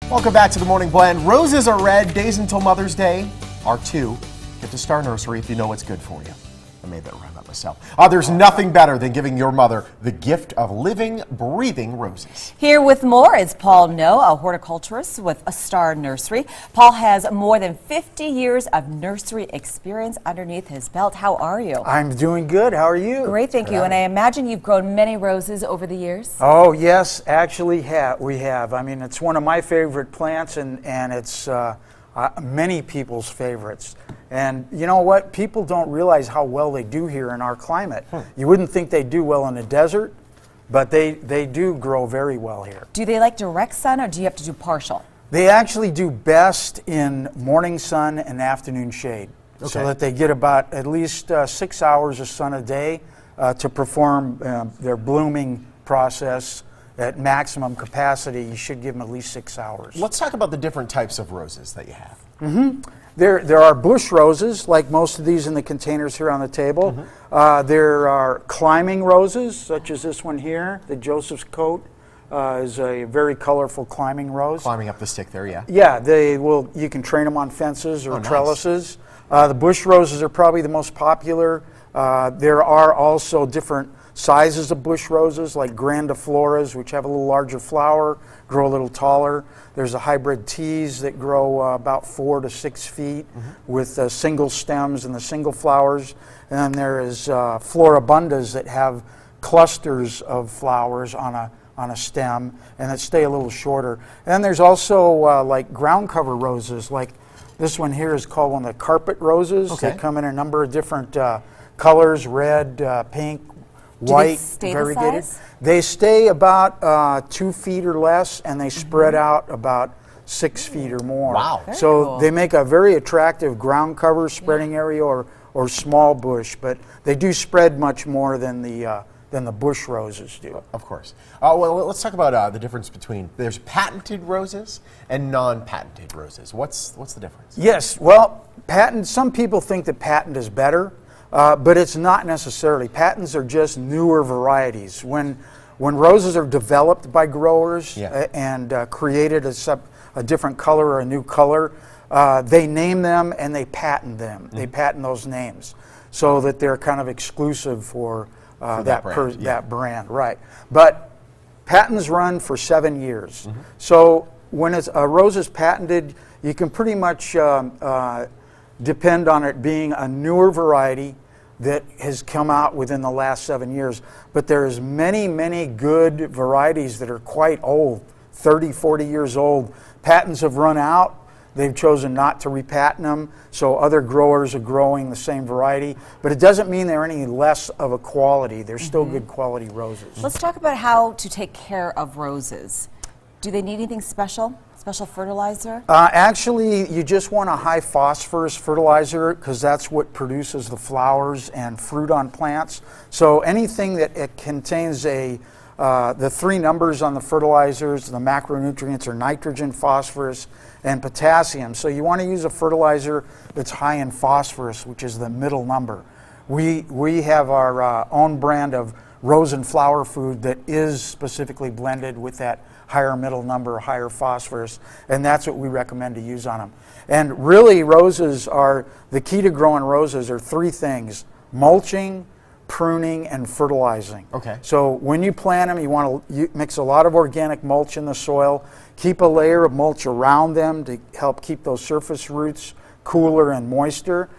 Welcome back to the Morning Blend. Roses are red, days until Mother's Day are 2. Get to Star Nursery if you know what's good for you. I made that rhyme up myself. There's nothing better than giving your mother the gift of living, breathing roses. Here with more is Paul No, a horticulturist with a Star Nursery. Paul has more than 50 years of nursery experience underneath his belt. How are you? I'm doing good. How are you? Great, thank you. And I imagine you've grown many roses over the years? Oh, yes, actually we have. I mean, it's one of my favorite plants, and it's many people's favorites. And you know what? People don't realize how well they do here in our climate. You wouldn't think they do well in the desert, but they do grow very well here. Do they like direct sun, or do you have to do partial? They actually do best in morning sun and afternoon shade, so that they get about at least 6 hours of sun a day to perform their blooming process at maximum capacity. You should give them at least 6 hours. Let's talk about the different types of roses that you have. There are bush roses, like most of these in the containers here on the table. There are climbing roses, such as this one here. The Joseph's Coat is a very colorful climbing rose. Climbing up the stick there, yeah. Yeah, you can train them on fences or trellises. The bush roses are probably the most popular. There are also different sizes of bush roses, like grandifloras, which have a little larger flower, grow a little taller. There's a hybrid teas that grow about 4 to 6 feet with single stems and the single flowers. And then there is floribundas that have clusters of flowers on a stem and that stay a little shorter. And then there's also like ground cover roses, like this one here is called one of the carpet roses. They come in a number of different colors, red, pink, white, variegated. They stay about 2 feet or less, and they spread out about 6 feet or more. Wow. So cool. They make a very attractive ground cover spreading area or small bush, but they do spread much more than the bush roses do. Of course. Well, let's talk about the difference between, there's patented roses and non-patented roses. What's the difference? Yes, well, some people think that patent is better. But it's not necessarily. Patents are just newer varieties. When roses are developed by growers and created a different color or a new color, they name them and they patent them. They patent those names so that they're kind of exclusive for that brand. Right. But patents run for 7 years. So when a rose is patented, you can pretty much depend on it being a newer variety that has come out within the last 7 years. But there's many good varieties that are quite old, 30, 40 years old. Patents have run out. They've chosen not to repatent them, so other growers are growing the same variety. But it doesn't mean they're any less of a quality. They're still good quality roses. Let's talk about how to take care of roses. Do they need anything special? Special fertilizer? Actually, you just want a high phosphorus fertilizer because that's what produces the flowers and fruit on plants. So anything that it contains the 3 numbers on the fertilizers, the macronutrients are nitrogen, phosphorus, and potassium. So you want to use a fertilizer that's high in phosphorus, which is the middle number. We have our own brand of rose and flower food that is specifically blended with that higher middle number, higher phosphorus, and that's what we recommend to use on them. And really, the key to growing roses are 3 things: mulching, pruning, and fertilizing. So when you plant them, you want to mix a lot of organic mulch in the soil, keep a layer of mulch around them to help keep those surface roots cooler and moister.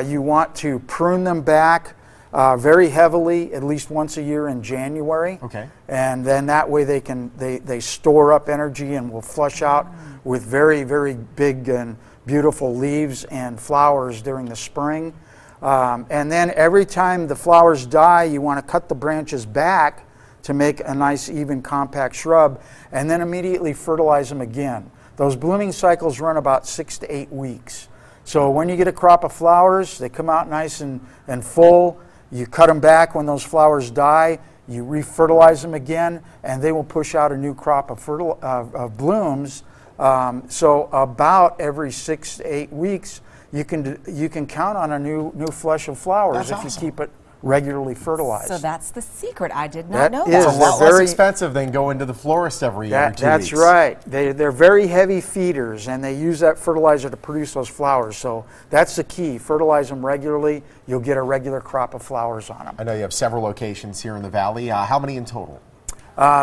You want to prune them back very heavily, at least once a year in January. And then that way they store up energy and will flush out with very big and beautiful leaves and flowers during the spring. And then every time the flowers die, you want to cut the branches back to make a nice even compact shrub, and then immediately fertilize them again. Those blooming cycles run about 6 to 8 weeks. So when you get a crop of flowers, they come out nice and full. You cut them back when those flowers die, you refertilize them again, and they will push out a new crop of blooms. So about every 6 to 8 weeks, you can count on a new flush of flowers if you keep it regularly fertilized. So that's the secret. I did not know is. that. It's a lot They're less very- expensive than going to the florist every year. Every 2 That's weeks. right. They're very heavy feeders, and they use that fertilizer to produce those flowers. So that's the key. Fertilize them regularly. You'll get a regular crop of flowers on them. I know you have several locations here in the valley. How many in total?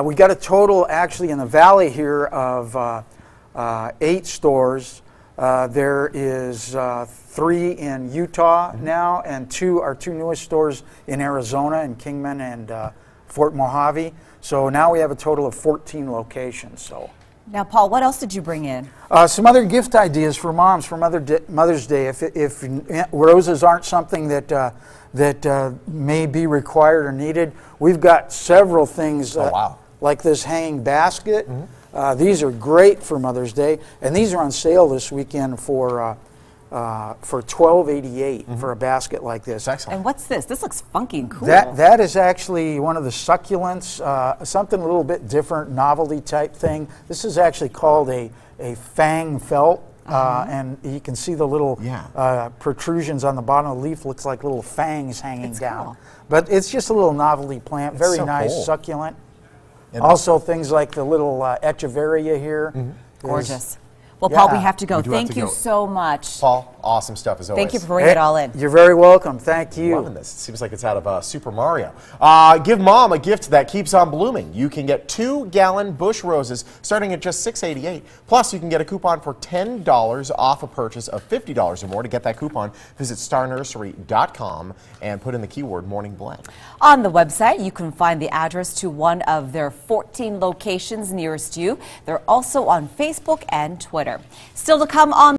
We got a total actually in the valley here of 8 stores. There is 3 in Utah now, and our 2 newest stores in Arizona, in Kingman and Fort Mojave. So now we have a total of 14 locations. So. Now, Paul, what else did you bring in? Some other gift ideas for moms for Mother's Day. If roses aren't something that may be required or needed, we've got several things like this hanging basket. These are great for Mother's Day, and these are on sale this weekend for $12.88 for a basket like this. Excellent. And what's this? This looks funky and cool. That is actually one of the succulents, something a little bit different, novelty type thing. This is actually called a fang felt, and you can see the little protrusions on the bottom of the leaf. Looks like little fangs hanging down. Cool. But it's just a little novelty plant, very so nice, cool. succulent. And also things like the little echeveria here. Gorgeous. Well, Paul, we have to go. We do have Thank to you go. so much. Paul, awesome stuff as always. Thank you for bringing it all in. You're very welcome. Thank you. Loving this. It seems like it's out of Super Mario. Give mom a gift that keeps on blooming. You can get 2-gallon bush roses starting at just $6.88. Plus, you can get a coupon for $10 off a purchase of $50 or more. To get that coupon, visit starnursery.com and put in the keyword Morning Blend. On the website, you can find the address to one of their 14 locations nearest you. They're also on Facebook and Twitter. Still to come on